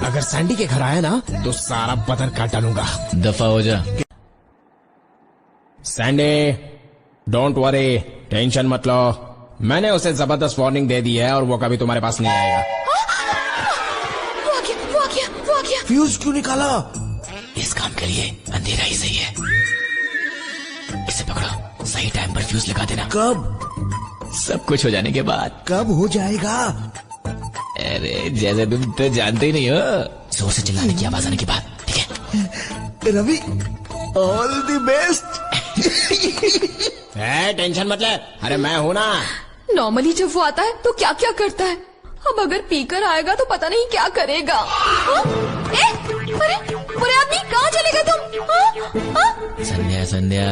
अगर सैंडी के घर आया ना तो सारा बदन काट डालूंगा। दफा हो जा। सैंडी डोंट वरी, टेंशन मत लो, मैंने उसे जबरदस्त वार्निंग दे दी है और वो कभी तुम्हारे पास नहीं आएगा। वो आ गया। फ्यूज क्यों निकाला? इस काम के लिए अंधेरा ही सही है। इसे पकड़ो, सही टाइम पर फ्यूज लगा देना। कब? सब कुछ हो जाने के बाद। कब हो जाएगा? अरे जैसे तुम तो जानते ही नहीं हो, जोर से चिल्लाने की आवाज आने के बाद, ठीक है? Ravi, all the best. Tension मत ले, अरे मैं हूं ना। नॉर्मली जब वो आता है तो क्या क्या करता है, अब अगर पीकर आएगा तो पता नहीं क्या करेगा। अरे बुरे आदमी, कहाँ चले गए तुम? Sandhya Sandhya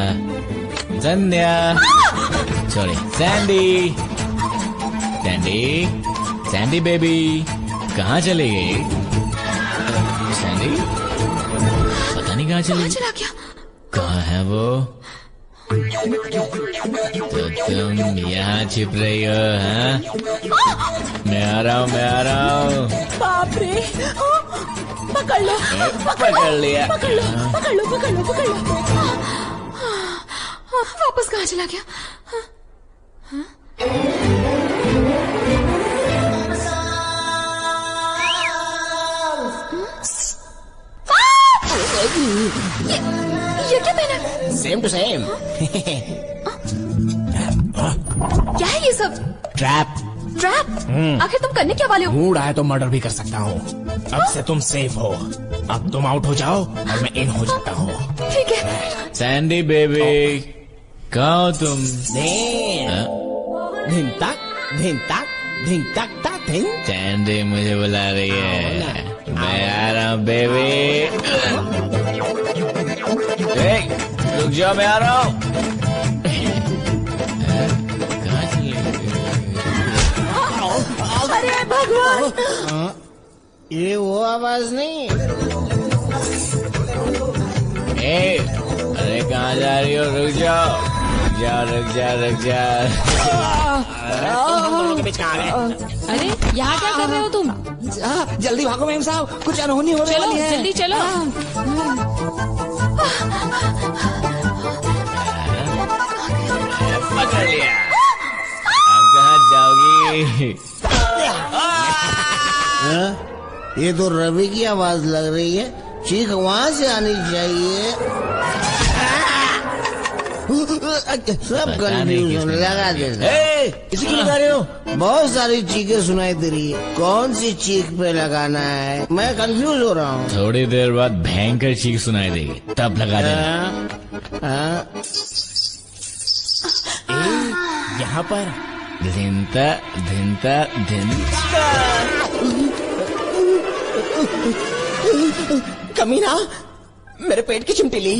Sandhya, sorry Sandy, Sandy Sandy baby, कहाँ चले गई? सैंडी पता नहीं कहाँ चली। चला गया? कहाँ है वो? तो तुम यहाँ छिप रही हो? हाँ, मैं आ रहा हूँ। बाप रे, पकड़ लो, पकड़ लिया। पकड़ लो। वापस कहाँ चला गया? ये क्या पहना? Same to same. क्या है ये सब? ट्रैप। आखिर तुम करने क्या वाले हो? मूड आए तो मर्डर भी कर सकता हूँ। अब से तुम सेफ हो, अब तुम आउट हो जाओ और मैं इन हो जाता हूँ। ठीक है। सैंडी बेबी, कहाँ हो तुम? धिन तक सैंडी मुझे बुला रही है, मैं आ रहा हूँ बेबी। रुक जाओ, मैं आ रहा हूँ। कहाँ चली गई? अरे भगवान, ये वो आवाज नहीं। अरे कहाँ जा रही हो? रुक जाओ। रुक जा। तुम दोनों के बीच कहाँ आ गए? अरे यहाँ क्या कर रहे हो तुम? जल्दी भागो मैम साहब, कुछ अनहोनी होने वाली है। जल्दी चलो। पकड़ लिया। अब कहाँ जाओगी? ये तो रवि की आवाज लग रही है, चीख वहाँ से आनी चाहिए। सब कंफ्यूजन लगा देना। इसी क्यों लगा रहे हो? बहुत सारी चीखें सुनाई दे रही है, कौन सी चीख पे लगाना है? मैं कंफ्यूज हो रहा हूँ। थोड़ी देर बाद भयंकर चीख सुनाई देगी, तब लगा देना। यहाँ पर धिनता धिनता धिनता। कमीना, मेरे पेट की चिमटी ली।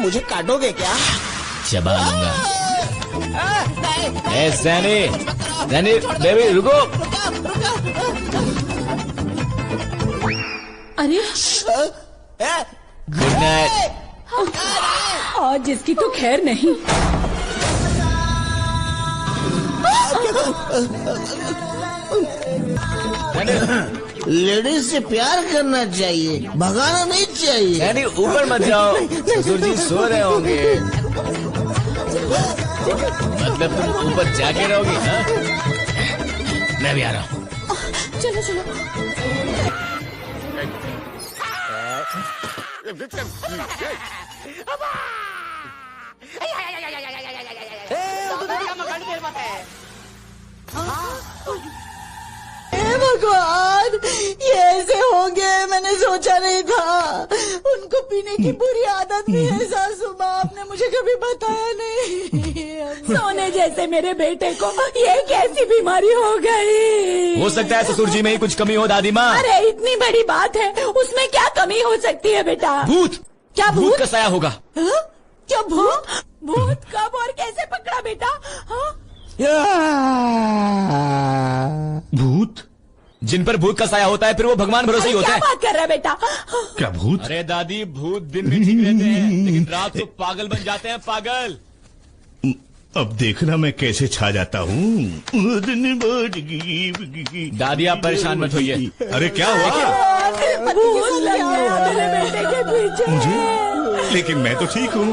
मुझे काटोगे क्या? चबा लूंगा। सैनी बेबी रुको। अरे गुड नाइट। आज इसकी तो खैर नहीं। लेडीज से प्यार करना चाहिए, भगाना नहीं चाहिए। सैनी ऊपर मत जाओ, ससुर जी सो रहे होंगे। मतलब तुम ऊपर जाके रहोगी? हाँ? मैं भी आ रहा हूँ। चलो। भगवान, ये ऐसे होंगे मैंने सोचा नहीं था। उनको पीने की बुरी आदत भी है सासू माँ, आपने मुझे कभी बताया नहीं। सोने जैसे मेरे बेटे को ये कैसी बीमारी हो गई? हो सकता है ससुर जी में ही कुछ कमी हो दादी माँ। अरे इतनी बड़ी बात है, उसमें क्या कमी हो सकती है बेटा? भूत। क्या भूत का साया होगा। क्या भूत कब और कैसे पकड़ा बेटा? भूत? जिन पर भूत का साया होता है फिर वो भगवान भरोसे ही होता क्या है। बात कर रहा है बेटा? क्या भूत? अरे दादी, भूत दिन में ठीक रहते हैं लेकिन रात को पागल बन जाते हैं। पागल। अब देखना मैं कैसे छा जाता हूँ। दादी आप परेशान मत होइए। अरे क्या हुआ भूत लग गया मेरे बेटे के पीछे। मुझे? लेकिन मैं तो ठीक हूँ।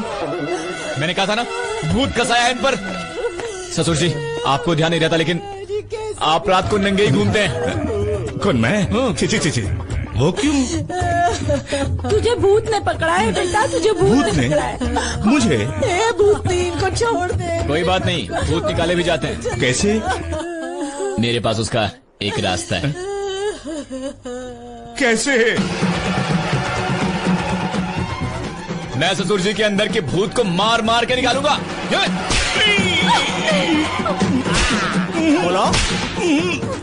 मैंने कहा था ना भूत का साया है इन पर। ससुर जी आपको ध्यान नहीं रहता लेकिन आप रात को नंगे ही घूमते हैं। कौन मैं? ची ची ची ची। वो क्यों? तुझे भूत ने पकड़ा है बेटा, तुझे भूत ने पकड़ा है। मुझे? ए भूतनी, इनको छोड़ दे। कोई बात नहीं, भूत निकाले भी जाते हैं। कैसे? मेरे पास उसका एक रास्ता है। कैसे? मैं ससुर जी के अंदर के भूत को मार मार के निकालूंगा। बोलो,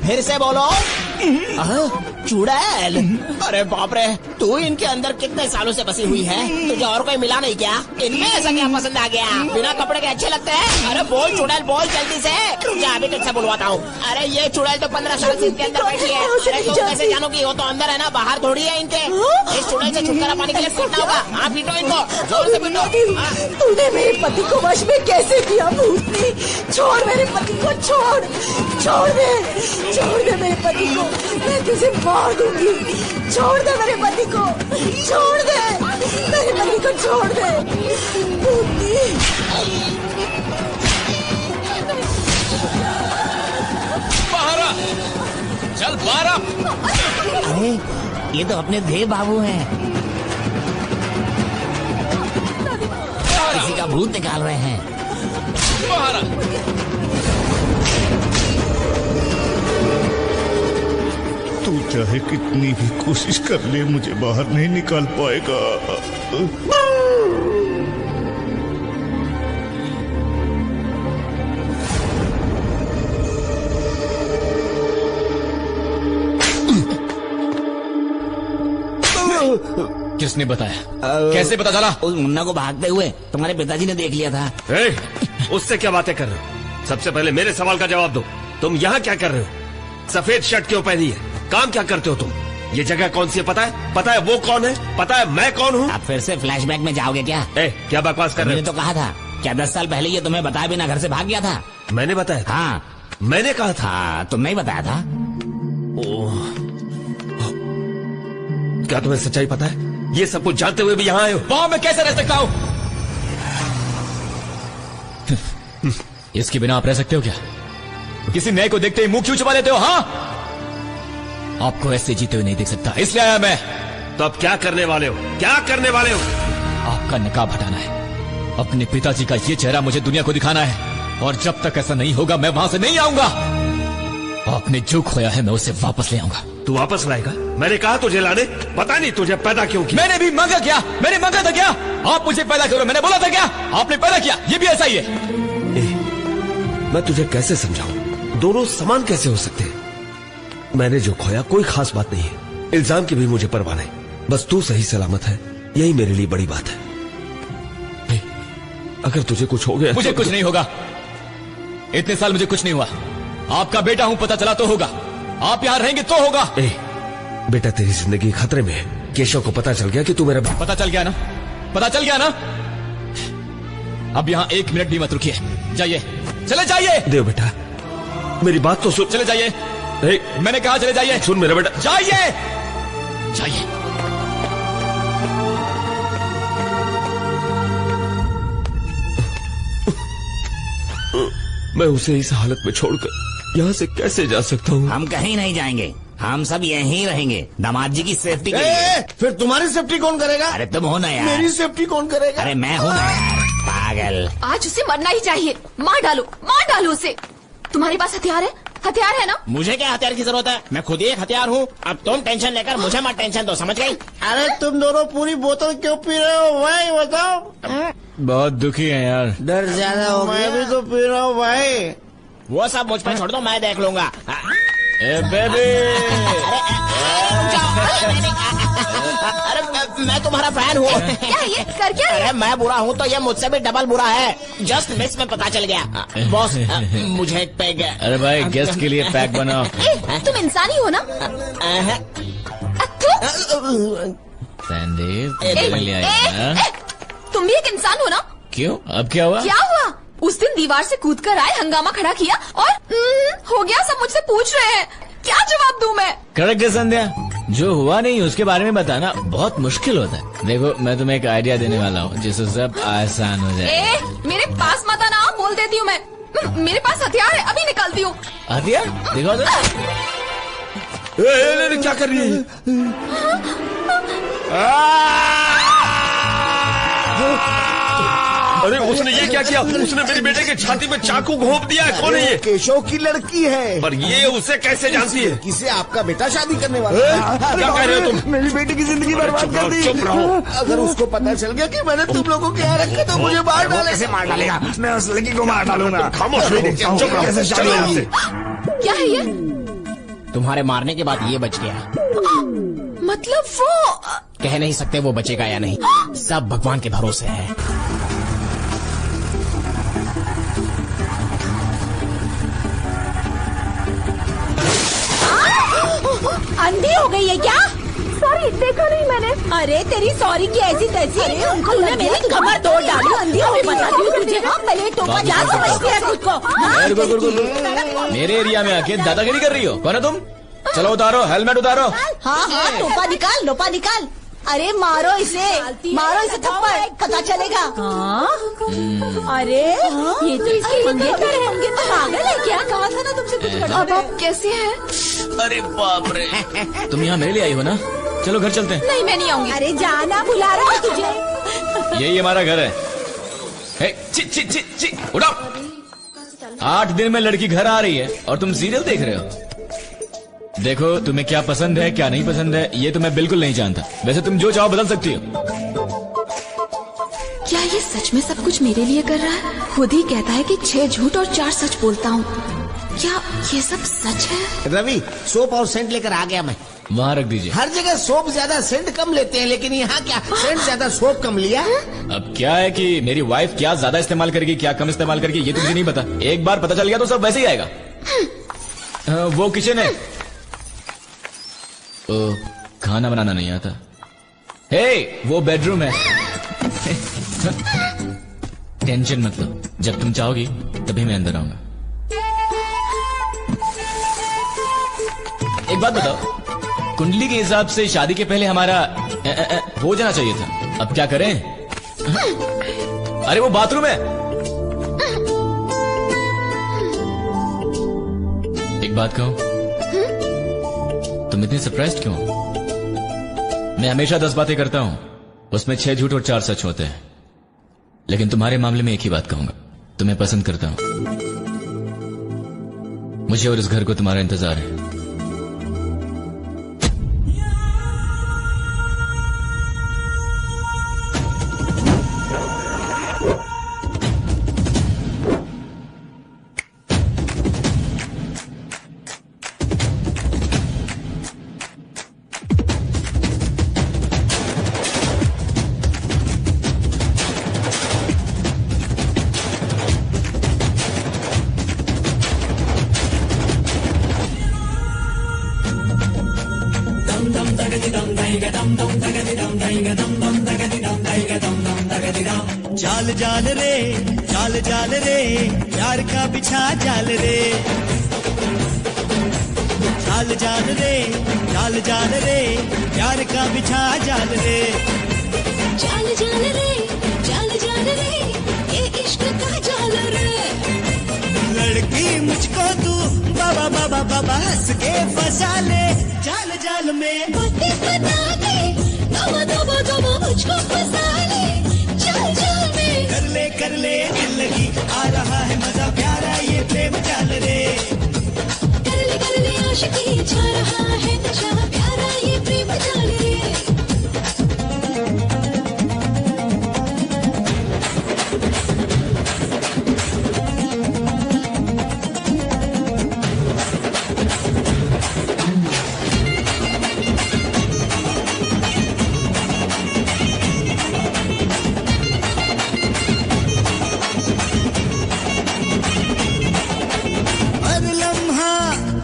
फिर से बोलो। चुड़ैल? अरे बाप रे, तू इनके अंदर कितने सालों से बसी हुई है, तुझे और कोई मिला नहीं क्या? इनमें ऐसा क्या पसंद आ गया? बिना कपड़े के अच्छे लगते हैं? अरे बोल चुड़ैल, बोल जल्दी से। रुक जा, अभी तुझसे बुलवाता हूँ। अरे ये चुड़ैल तो 15 साल से इनके अंदर बैठी है। अरे तुम कैसे जानो कि वो तो अंदर है ना, बाहर थोड़ी है इनके। इस चुड़ैल से छुटकारा पाने के लिए पीटना होगा। हाँ पीटो इनको, जोर से पीटो। तूने मेरे पति को वश में कैसे किया भूतनी? छोड़ मेरे पति को, छोड़ दे मेरे पति को, मैं तुझे मार दूंगी। छोड़ दे मेरे पति को, छोड़ दे मेरे पति को, छोड़ दे भूतनी। बाहर आ, चल बाहर आ। अरे ये तो अपने देव बाबू हैं, किसी का भूत निकाल रहे हैं। बाहर आ। तू चाहे कितनी भी कोशिश कर ले, मुझे बाहर नहीं निकाल पाएगा। किसने बताया? कैसे पता चला? उस मुन्ना को भागते हुए तुम्हारे पिताजी ने देख लिया था। उससे क्या बातें कर रहे हो? सबसे पहले मेरे सवाल का जवाब दो। तुम यहाँ क्या कर रहे हो? सफेद शर्ट क्यों पहनी है? काम क्या करते हो तुम? ये जगह कौन सी है पता है? पता है वो कौन है? पता है मैं कौन हूँ? आप फिर से फ्लैशबैक में जाओगे क्या? क्या बकवास कर रहे मैंने तो कहा था, क्या 10 साल पहले ये तुम्हें बताया बिना घर से भाग गया था? हो? मैंने बताया था? हाँ मैंने कहा था? हाँ, तुमने ही बताया था। क्या तुम्हें सच्चाई पता है? ये सब कुछ जानते हुए भी यहाँ आए हो? वहां मैं कैसे रह सकता हूँ? इसके बिना आप रह सकते हो क्या? किसी नए को देखते ही मुंह क्यों छुपा लेते हो? हाँ, आपको ऐसे जीते हुए नहीं देख सकता, इसलिए आया मैं। तो अब क्या करने वाले हो? क्या करने वाले हो? आपका नकाब हटाना है। अपने पिताजी का ये चेहरा मुझे दुनिया को दिखाना है, और जब तक ऐसा नहीं होगा मैं वहां से नहीं आऊंगा। आपने जो खोया है मैं उसे वापस ले आऊंगा। तू वापस लाएगा? मैंने कहा तुझे लाने, पता नहीं तुझे पैदा क्यों किया। मैंने भी मांगा क्या? मैंने मांगा था क्या? आप मुझे पैदा करो, मैंने बोला था क्या? आपने पैदा किया, ये भी ऐसा ही है। मैं तुझे कैसे समझाऊं? दोनों समान कैसे हो सकते हैं? मैंने जो खोया कोई खास बात नहीं है, इल्जाम की भी मुझे परवाह नहीं। बस तू सही सलामत है, यही मेरे लिए बड़ी बात है। अगर तुझे कुछ हो गया मुझे कुछ नहीं होगा। इतने साल मुझे कुछ नहीं हुआ। आपका बेटा हूं, पता चला तो होगा। आप यहाँ रहेंगे तो होगा। बेटा तेरी जिंदगी खतरे में है। केशव को पता चल गया कि तू मेरा पता चल गया ना? पता चल गया ना? अब यहाँ 1 मिनट भी मत रुकिए, जाइए, चले जाइए। देव बेटा मेरी बात तो सुन। चले जाइए। मैंने कहा चले जाइए। सुन मेरा बेटा, जाइए जाइए। मैं उसे इस हालत में छोड़कर यहाँ से कैसे जा सकता हूँ? हम कहीं नहीं जाएंगे, हम सब यहीं रहेंगे, दामाद जी की सेफ्टी के लिए। फिर तुम्हारी सेफ्टी कौन करेगा? अरे तुम हो ना यार। मेरी सेफ्टी कौन करेगा? अरे मैं हूँ ना यार, पागल। आज उसे मरना ही चाहिए। मार डालो उसे। तुम्हारे पास हथियार है? हथियार है ना? मुझे क्या हथियार की जरूरत है? मैं खुद ही एक हथियार हूँ। अब तुम टेंशन लेकर मुझे मत टेंशन दो, समझ गई? अरे तुम दोनों पूरी बोतल क्यों पी रहे हो भाई, बताओ। बहुत दुखी है यार। डर ज्यादा हो गया। मैं भी तो पी रहा हूँ भाई। वो सब मुझ पर छोड़ दो, मैं देख लूंगा। बेबी, अरे मैं तुम्हारा फैन हूँ। क्या ये कर क्या? अरे मैं बुरा हूँ तो ये मुझसे भी डबल बुरा है। जस्ट मिस में पता चल गया। बॉस मुझे एक पैक। अरे भाई गेस्ट के लिए पैक बनाओ। तुम इंसान ही हो ना? संदीप, तुम भी एक इंसान हो ना? क्यों? अब क्या हुआ? क्या हुआ? उस दिन दीवार से कूदकर आए, हंगामा खड़ा किया और हो गया। सब मुझसे पूछ रहे हैं, क्या जवाब दूं मैं? करेक्ट है संध्या, जो हुआ नहीं उसके बारे में बताना बहुत मुश्किल होता है। देखो मैं तुम्हें एक आइडिया देने वाला हूँ जिससे सब आसान हो जाए। मेरे पास मत आना, बोल देती हूँ मैं। मेरे पास हथियार है, अभी निकालती हूँ। हथियार दिखाओ तो। क्या कर रही है? अरे उसने ये क्या किया? उसने मेरी बेटे की छाती में चाकू घोंप दिया। कौन है ये? केशव की लड़की है। पर ये उसे कैसे जानती है? किसे आपका बेटा शादी करने वाला है? क्या कह रहे हो तुम? मेरी बेटी की जिंदगी बर्बाद कर दी। चुप रहो। अगर उसको पता चल गया कि मैंने तुम लोगों के यहाँ रखे तो मुझे मार डालेगा। कैसे मार डालेगा? मैं उस लड़की को मार डालूंगा। खामोश रहो, चुप रहो। कैसे शादी होगी? क्या है ये? तुम्हारे मारने के बाद ये बच गया। मतलब वो कह नहीं सकते वो बचेगा या नहीं, सब भगवान के भरोसे है। अंधी हो गई है क्या? सॉरी, देखा नहीं मैंने। अरे तेरी सॉरी की ऐसी तैसी। तूने मेरी कमर तोड़ डाली। अंधी हो गई, बताती हूँ तुझे। हाँ, पहले टोपा क्या समझती है खुद को? हाँ? मेरे एरिया में आके दादागिरी कर रही हो? कौन है तुम? चलो उतारो, हेलमेट उतारो। हाँ हाँ, टोपा निकाल, लोपा निकाल। अरे मारो इसे थप्पड़, पता चलेगा। अरे ये तो इसके मंगेतर है। मंगेतर पागल है क्या? कहा था ना तुमसे कुछ करना। अब आप कैसे हैं? अरे बाप रे, तुम यहाँ मेरे लिए आई हो ना? चलो घर चलते हैं। नहीं, मैं नहीं आऊंगी। अरे जाना, बुला रहा है तुझे। यही हमारा घर है। हे, ची ची ची ची, उठाओ। 8 दिन में लड़की घर आ रही है और तुम सीरियल देख रहे हो। देखो तुम्हें क्या पसंद है क्या नहीं पसंद है ये तो मैं बिल्कुल नहीं जानता। वैसे तुम जो चाहो बदल सकती हो। क्या ये सच में सब कुछ मेरे लिए कर रहा है? खुद ही कहता है कि 6 झूठ और 4 सच बोलता हूँ। क्या ये सब सच है? रवि, सोप और सेंट लेकर आ गया मैं। वहाँ रख दीजिए। हर जगह सोप ज्यादा सेंट कम लेते हैं, लेकिन यहाँ क्या सेंट ज्यादा सोप कम लिया? अब क्या है कि मेरी वाइफ क्या ज्यादा इस्तेमाल करेगी क्या कम इस्तेमाल करेगी ये तो मुझे नहीं पता। एक बार पता चल गया तो सब वैसे ही आएगा। वो किचन है। खाना बनाना नहीं आता। हे, वो बेडरूम है। टेंशन मत लो, जब तुम चाहोगी तभी मैं अंदर आऊंगा। एक बात बताओ, कुंडली के हिसाब से शादी के पहले हमारा हो जाना चाहिए था। अब क्या करें? अरे वो बाथरूम है। एक बात कहूं, तुम इतनी सरप्राइज्ड क्यों? मैं हमेशा 10 बातें करता हूं, उसमें 6 झूठ और 4 सच होते हैं, लेकिन तुम्हारे मामले में एक ही बात कहूंगा, तुम्हें पसंद करता हूं। मुझे और इस घर को तुम्हारा इंतजार है। जाल जाल रे, जाल जाल रे, प्यार का बिछा जाल रे। जाल जाल रे, जाल जाल रे, प्यार का बिछा जाल रे। जाल जाल रे, जाल जाल रे, ये इश्क का जाल रे। लड़की मुझको तू बाबा बाबा बाबा हंस के फंसा ले। जाल जाल में बातें बना दे, दबा दबा दबा मुझको फंसा ले। जाल जाल में कर ले दिल लगी, आ रहा है मजा प्यारा ये प्रेम जाल रे। कर ले आशिकी, छा रहा है नशा प्यारा ये प्रेम जाल रे।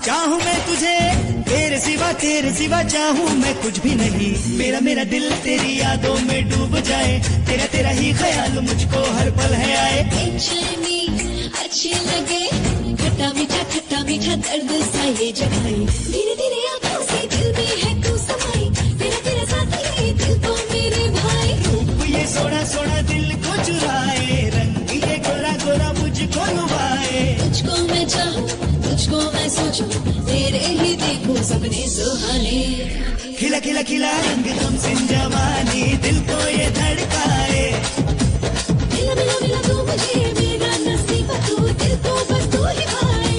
चाहूं मैं तुझे तेरे सिवा तेरे सिवा चाहूँ मैं कुछ भी नहीं, मेरा मेरा दिल तेरी यादों में डूब जाए, तेरा तेरा ही ख्याल मुझको हर पल है आए। बेचैनी अच्छी लगे, खट्टा मीठा दर्द सा ये जगाए, धीरे धीरे आंखों से दिल में है तू समाई, तेरा तेरा साथी दिल तो मेरे भाई। रूप ये सोना सोना दिल को चुराए, रंग ये गोरा गोरा मुझको लुभाए। तुझको मैं चाहूँ, तुझको मैं सोचूं, तेरे ही देखूं सपने सुहाने। खिला खिला खिला रंग तुम सिंह जवानी, दिल को ये धड़काए। मिला मिला मिला तू मुझे, मेरा नसीब तू, दिल को बस तू ही भाई।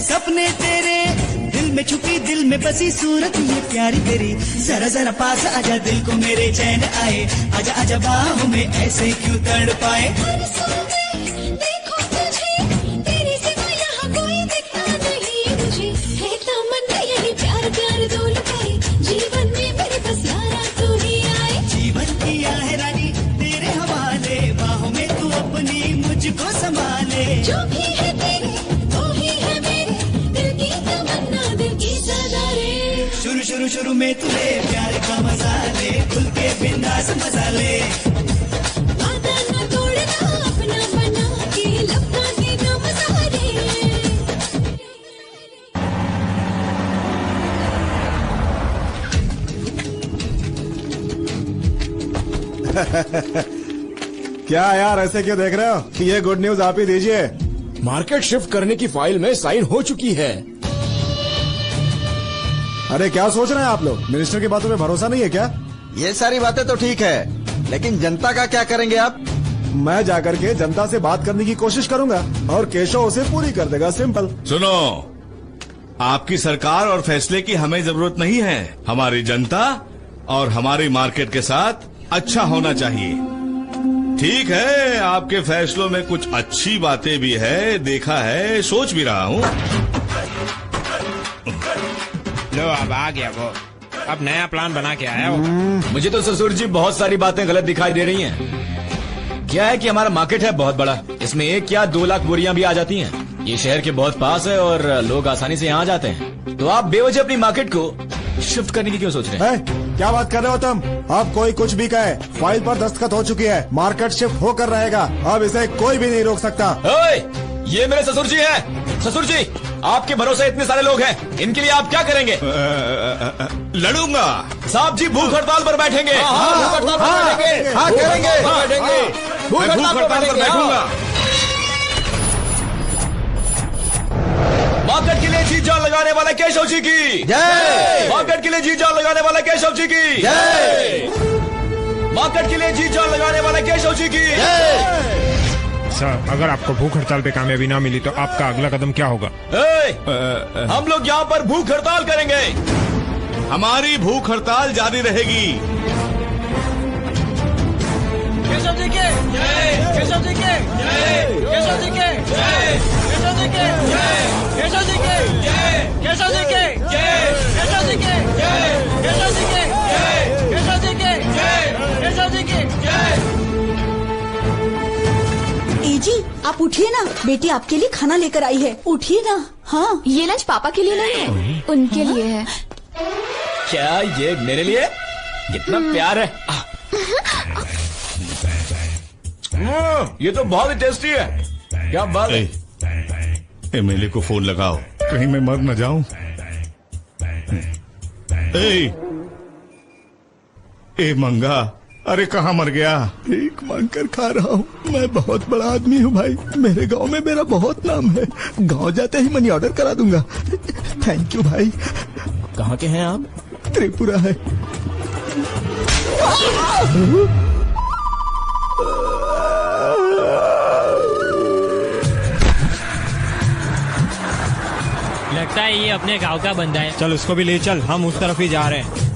सपने तेरे दिल में छुपी, दिल में बसी सूरत ये प्यारी तेरी, जरा जरा पास आजा दिल को मेरे चैन आए, आजा आजा बाहों में ऐसे क्यों तड़ पाए। देखो तुझे, तेरे सिवा यहाँ कोई दिखता नहीं मुझे, है तमन्ना यही प्यार प्यार दो लुकाए, जीवन में मेरे बस यारा तू ही आए। जीवन किया है रानी तेरे हवाले, बाहों में तू अपनी मुझको संभाले। जो भी है तेरे वो ही है मेरे, दिल की तमन्ना दिल की सदा रे। शुरू शुरू शुरू में तुझे प्यार का मजा ले, खुल के बिंदास मजा ले। वादा न तोड़ना अपना बना के, लपका देना मजा रे। क्या यार ऐसे क्यों देख रहे हो? ये गुड न्यूज आप ही दीजिए। मार्केट शिफ्ट करने की फाइल में साइन हो चुकी है। अरे क्या सोच रहे हैं आप लोग? मिनिस्टर की बातों पे भरोसा नहीं है क्या? ये सारी बातें तो ठीक है, लेकिन जनता का क्या करेंगे आप? मैं जाकर के जनता से बात करने की कोशिश करूंगा और केशव उसे पूरी कर देगा। सिंपल। सुनो, आपकी सरकार और फैसले की हमें जरूरत नहीं है, हमारी जनता और हमारी मार्केट के साथ अच्छा होना चाहिए। ठीक है, आपके फैसलों में कुछ अच्छी बातें भी है, देखा है, सोच भी रहा हूँ। लो अब आ गया वो, अब नया प्लान बना के आया वो। मुझे तो ससुर जी बहुत सारी बातें गलत दिखाई दे रही हैं। क्या है कि हमारा मार्केट है बहुत बड़ा, इसमें 1 या 2 लाख बोरियां भी आ जाती हैं। ये शहर के बहुत पास है और लोग आसानी से यहाँ आ जाते हैं, तो आप बेवजह अपनी मार्केट को शिफ्ट करने की क्यों सोच रहे हैं? क्या बात कर रहे हो तुम? अब कोई कुछ भी कहे, फाइल पर दस्तखत हो चुकी है, मार्केट शिफ्ट होकर रहेगा, अब इसे कोई भी नहीं रोक सकता। ये मेरे ससुर जी हैं। ससुर जी, आपके भरोसे इतने सारे लोग हैं, इनके लिए आप क्या करेंगे? लड़ूंगा। साहब जी भूख हड़ताल पर बैठेंगे। भूख हड़ताल पर बैठेंगे। हाँ, करेंगे। भूख हड़ताल पर बैठूंगा। मार्केट के लिए जी जान लगाने वाले केशव जी की जय। मार्केट के लिए जी जान लगाने वाले केशव जी की जय। मार्केट के लिए जी जान लगाने वाले केशव जी की जय। सर, अगर आपको भूख हड़ताल पे कामयाबी ना मिली तो आपका अगला कदम क्या होगा? हम लोग यहाँ पर भूख हड़ताल करेंगे। हमारी भूख हड़ताल जारी रहेगी। केशव जी के जय, केशव जी के जय, केशव जी के जय, केशव जी के जय, केशव जी के जय, केशव जी के जय, केशव जी के जय, केशव जी के जय, केशव जी के जय, केशव जी के जय। ए जी, आप उठिए ना, बेटी आपके लिए खाना लेकर आई है, उठिए ना। हाँ, ये लंच पापा के लिए नहीं है, उनके लिए है। क्या ये मेरे लिए? कितना प्यार है। ये तो बहुत ही टेस्टी है। क्या बात है? एमएलए को फोन लगाओ, कहीं मैं मर न जाऊं। ए मंगा, अरे कहाँ मर गया? भीख मांग कर खा रहा हूँ। मैं बहुत बड़ा आदमी हूँ भाई। मेरे गांव में मेरा बहुत नाम है। गांव जाते ही मनी ऑर्डर करा दूंगा। थैंक यू भाई। कहाँ के हैं आप? त्रिपुरा है। लगता है ये अपने गांव का बंदा है। चल उसको भी ले चल, हम उस तरफ ही जा रहे हैं।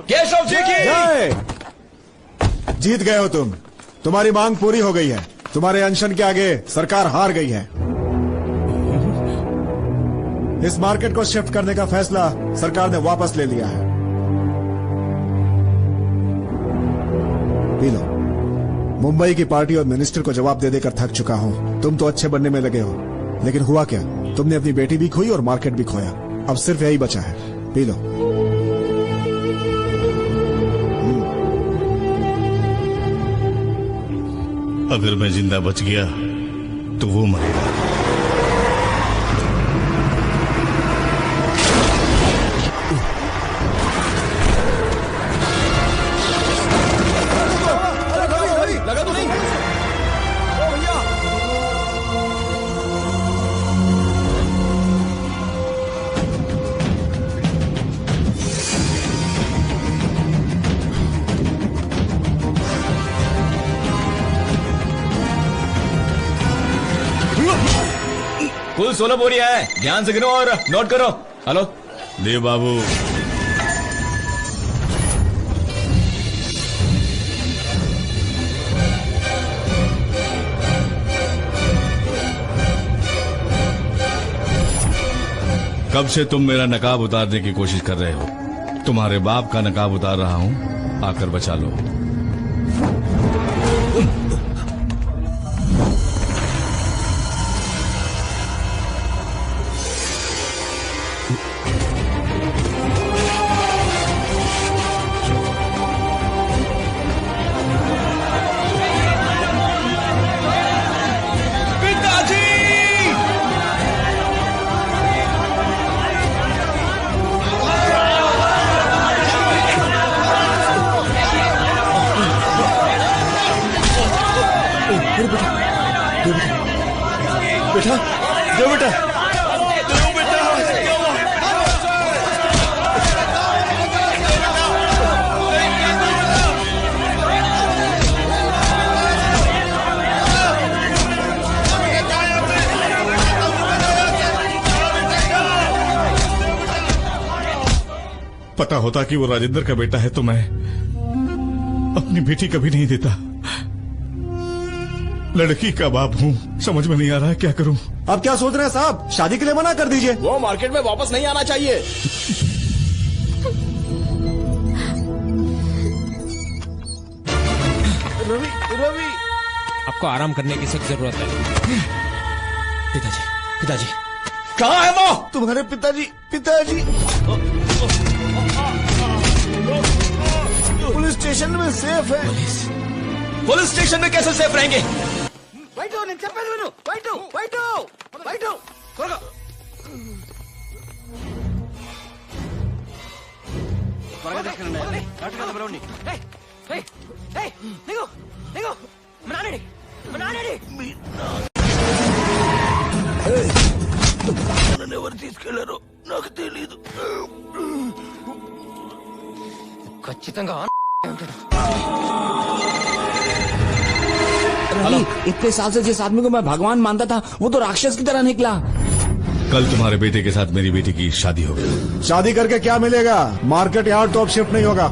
केशव जी की जय! जीत गए हो तुम। तुम्हारी मांग पूरी हो गई है। तुम्हारे अनशन के आगे सरकार हार गई है। इस मार्केट को शिफ्ट करने का फैसला सरकार ने वापस ले लिया है। P low. मुंबई की पार्टी और मिनिस्टर को जवाब दे देकर थक चुका हूं। तुम तो अच्छे बनने में लगे हो, लेकिन हुआ क्या? तुमने अपनी बेटी भी खोई और मार्केट भी खोया। अब सिर्फ यही बचा है। P low. अगर मैं जिंदा बच गया तो वो मरेगा। लगा तो नहीं? कुल 16 बोरियां है। ध्यान से गिनो और नोट करो। हेलो देव बाबू, कब से तुम मेरा नकाब उतारने की कोशिश कर रहे हो? तुम्हारे बाप का नकाब उतार रहा हूं, आकर बचा लो। बेटा, दो बेटा। पता होता कि वो राजेंद्र का बेटा है तो मैं अपनी बेटी कभी नहीं देता। लड़की का बाप हूँ, समझ में नहीं आ रहा है क्या करूँ। अब क्या सोच रहे हैं साहब? शादी के लिए मना कर दीजिए। वो मार्केट में वापस नहीं आना चाहिए। रवि, रवि, आपको आराम करने की सख्त जरूरत है। पिताजी, पिताजी, कहाँ है वो? तुम्हारे पिताजी, पिताजी पुलिस स्टेशन में सेफ है। पुलिस स्टेशन में कैसे सेफ रहेंगे? వైటు నేను చెప్పేది విను. వైటు, వైటు, వైటు, త్వరగా. త్వరగా తీసుకెళ్ళండి. అటుగా బ్రౌని. ఏయ్, ఏయ్, ఏయ్, నిగో, నిగో. మా నాన్నడి, మా నాన్నడి. నన్ను ఎవరు తీసుకెళ్లారో నాకు తెలీదు. ఖచ్చితంగా रवि, इतने साल से जिस आदमी को मैं भगवान मानता था वो तो राक्षस की तरह निकला। कल तुम्हारे बेटे के साथ मेरी बेटी की शादी हो गई। शादी करके क्या मिलेगा? मार्केट यार्ड तो अब शिफ्ट नहीं होगा।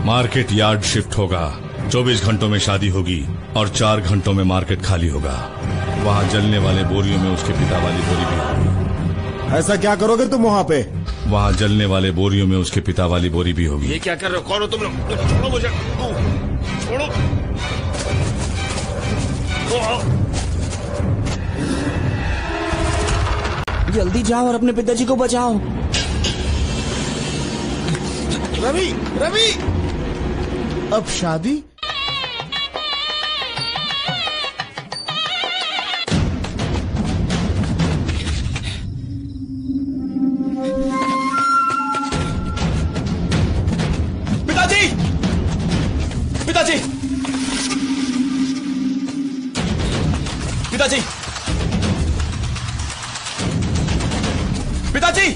मार्केट यार्ड शिफ्ट होगा। 24 घंटों में शादी होगी और 4 घंटों में मार्केट खाली होगा। वहाँ जलने वाले बोरियों में उसके पिता वाली बोरी भी होगी। ऐसा क्या करोगे तुम वहाँ पे? वहाँ जलने वाले बोरियों में उसके पिता वाली बोरी भी होगी। ये क्या कर रहे हो? कौन हो तुम लोग? छोड़ो मुझे, छोड़ो। जल्दी जाओ और अपने पिताजी को बचाओ। रवि, रवि, अब शादी? पिताजी, पिताजी, पिताजी,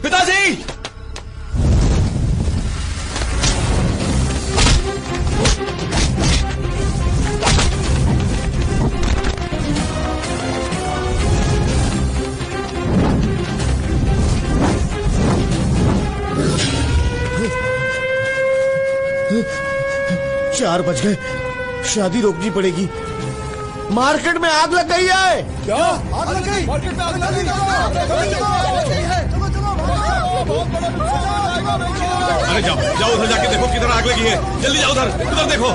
पिताजी! 4 बज गए, शादी रोकनी पड़ेगी। मार्केट में आग लग गई है। क्या आग लग गई? मार्केट में आग लग गई है। अरे जाओ जाओ उधर जाके देखो किधर आग लगी है। जल्दी जाओ उधर, उधर देखो।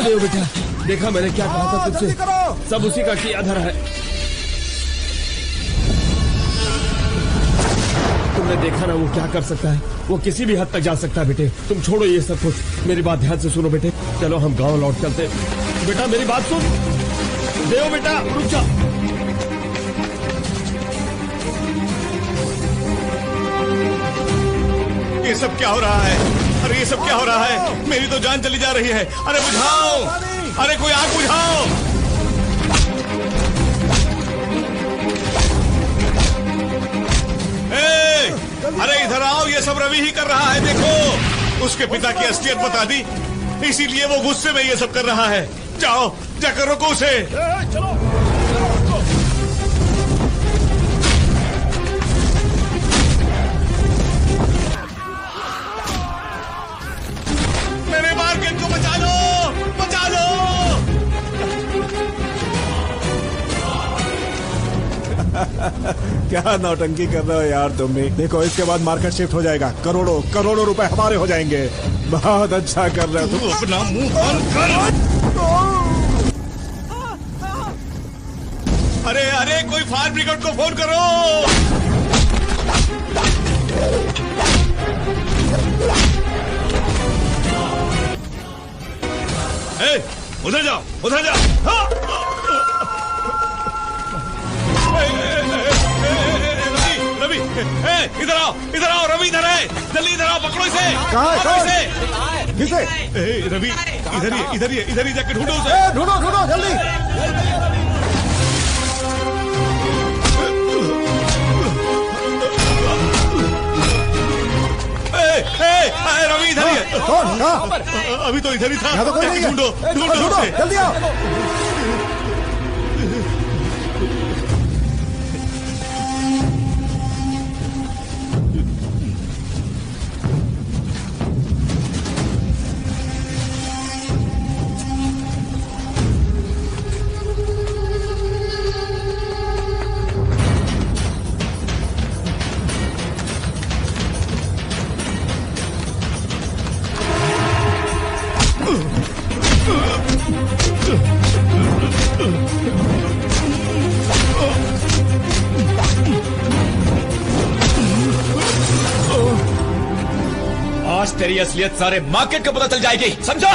देव बेटा, देखा मैंने क्या कहा था तुझसे, सब उसी का किया धरा है। तुमने देखा ना वो क्या कर सकता है, वो किसी भी हद तक जा सकता है। बेटे तुम छोड़ो ये सब कुछ, मेरी बात ध्यान से सुनो बेटे। चलो हम गांव लौट चलते। बेटा मेरी बात सुन। देव बेटा रुक जा। ये सब क्या हो रहा है? अरे ये सब क्या हो रहा है? मेरी तो जान चली जा रही है। अरे बुझाओ, अरे कोई आग बुझाओ। अरे इधर आओ, ये सब रवि ही कर रहा है। देखो उसके पिता की असलियत बता दी, इसीलिए वो गुस्से में ये सब कर रहा है। जाओ जाकर रोको उसे। चलो मेरे मार्केट को बचा लो, बचा लो। क्या नौटंकी कर रहे हो यार तुम भी। देखो इसके बाद मार्केट शिफ्ट हो जाएगा, करोड़ों करोड़ों रुपए हमारे हो जाएंगे। बहुत अच्छा कर रहे हो तुम। अपना मुंह बंद कर। अरे अरे कोई फायर ब्रिगेड को फोन करो। उधर जाओ, उधर जाओ। हाँ। रवि, इधर आओ, इधर आओ। रवि इधर है, जल्दी इधर आओ, पकड़ो इसे। कहाँ है? किसे? रवि इधर ही, इधर ही, इधर ही जाके ढूंढो उसे। ढूंढो ढूंढो जल्दी। रवि इधर ही है। कौन? कहाँ? अभी तो इधर ही था। यहाँ तो कोई नहीं है। ढूंढो ढूंढो ढूंढो उसे। जल्दी आओ। आज तेरी असलियत सारे मार्केट को पता चल जाएगी, समझा?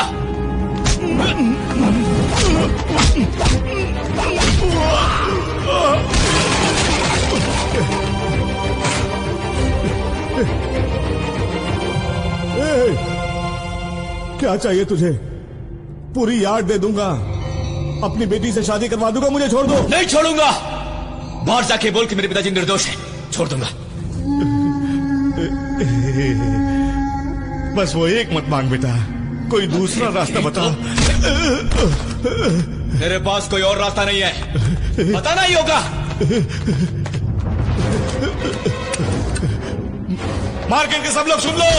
क्या चाहिए तुझे? पूरी यार्ड दे दूंगा, अपनी बेटी से शादी करवा दूंगा, मुझे छोड़ दो। नहीं छोड़ूंगा। बाहर जाके बोल कि मेरे पिताजी निर्दोष हैं, छोड़ दूंगा। बस वो एक मत मांग बेटा, कोई दूसरा रास्ता बता। मेरे पास कोई और रास्ता नहीं है, बताना ही होगा। मार्केट के सब लोग सुन लो।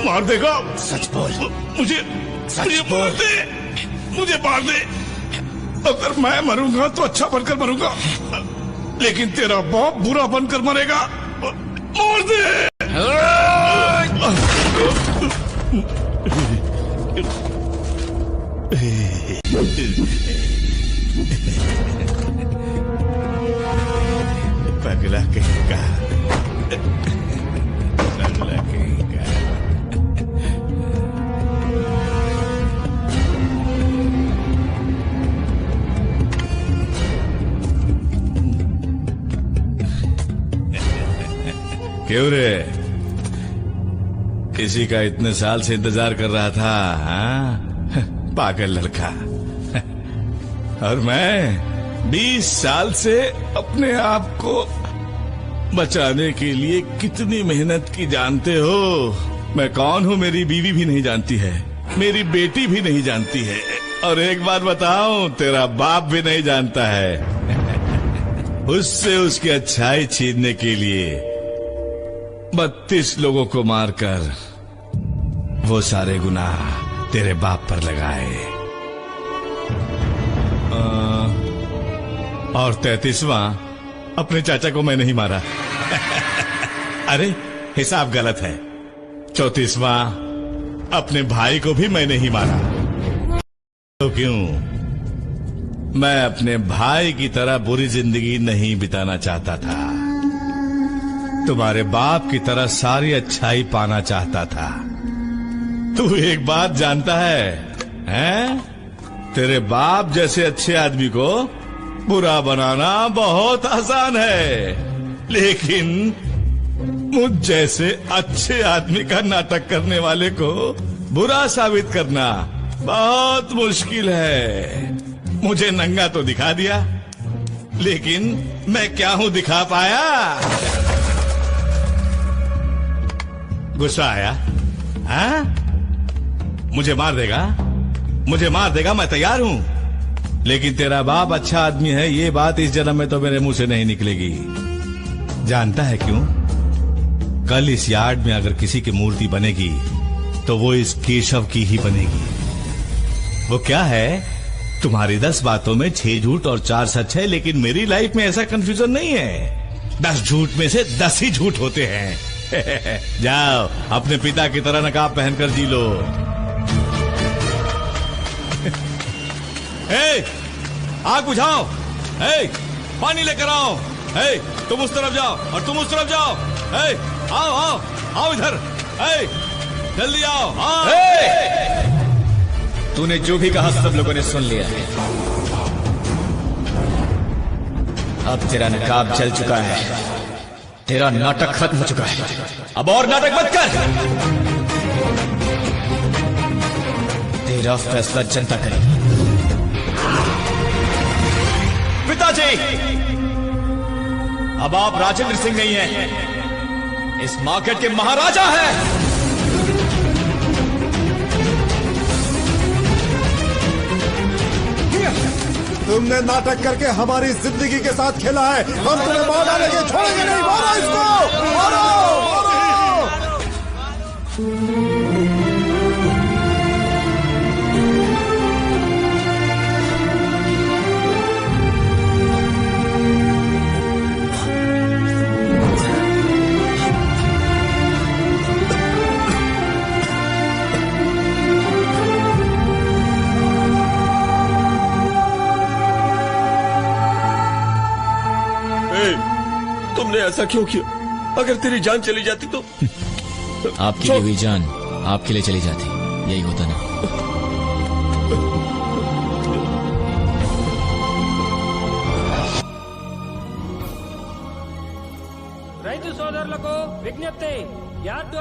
मार देगा। सच बोल। मुझे मार दे, मुझे मार दे। अगर मैं मरूंगा तो अच्छा बनकर मरूंगा, लेकिन तेरा बाप बुरा बनकर मरेगा। मार दे। पगला कहेगा, पगला कहेगा। क्यों रे, किसी का इतने साल से इंतजार कर रहा था? हाँ? पागल लड़का। और मैं 20 साल से अपने आप को बचाने के लिए कितनी मेहनत की जानते हो? मैं कौन हूँ मेरी बीवी भी नहीं जानती है, मेरी बेटी भी नहीं जानती है, और एक बात बताऊं, तेरा बाप भी नहीं जानता है। उससे उसकी अच्छाई छीनने के लिए 32 लोगों को मारकर वो सारे गुनाह तेरे बाप पर लगाए, और 33वां अपने चाचा को मैं नहीं मारा। अरे हिसाब गलत है। 34वां अपने भाई को भी मैं नहीं मारा। तो क्यों? मैं अपने भाई की तरह बुरी जिंदगी नहीं बिताना चाहता था, तुम्हारे बाप की तरह सारी अच्छाई पाना चाहता था। तू एक बात जानता है, हैं? तेरे बाप जैसे अच्छे आदमी को बुरा बनाना बहुत आसान है, लेकिन मुझ जैसे अच्छे आदमी का नाटक करने वाले को बुरा साबित करना बहुत मुश्किल है। मुझे नंगा तो दिखा दिया, लेकिन मैं क्या हूं दिखा पाया? गुस्सा आया? हाँ? मुझे मार देगा, मुझे मार देगा, मैं तैयार हूं। लेकिन तेरा बाप अच्छा आदमी है, ये बात इस जन्म में तो मेरे मुंह से नहीं निकलेगी। जानता है क्यों? कल इस यार्ड में अगर किसी की मूर्ति बनेगी तो वो इस केशव की ही बनेगी। वो क्या है, तुम्हारी 10 बातों में 6 झूठ और 4 सच है, लेकिन मेरी लाइफ में ऐसा कंफ्यूजन नहीं है। 10 झूठ में से 10 ही झूठ होते हैं। जाओ अपने पिता की तरह नकाब पहनकर जी लो। आग बुझाओ, पानी लेकर आओ, तुम उस तरफ जाओ और तुम उस तरफ जाओ, आओ आओ आओ इधर, जल्दी आओ। तूने जो भी कहा सब लोगों ने सुन लिया है। अब तेरा नकाब जल चुका है, तेरा नाटक खत्म हो चुका है। अब और नाटक मत कर। तेरा फैसला जनता करेगी। पिताजी, अब आप राजेंद्र सिंह नहीं हैं, इस मार्केट के महाराजा हैं। तुमने नाटक करके हमारी जिंदगी के साथ खेला है, हम तुम्हें मार डालेंगे, छोड़ेंगे नहीं। मारो इसको, मारो, मारो। तुमने ऐसा क्यों किया? अगर तेरी जान चली जाती तो? आपकी दी हुई जान आपके लिए चली जाती, यही होता ना। రైతు సోదరులకు విజ్ఞప్తి, యార్డు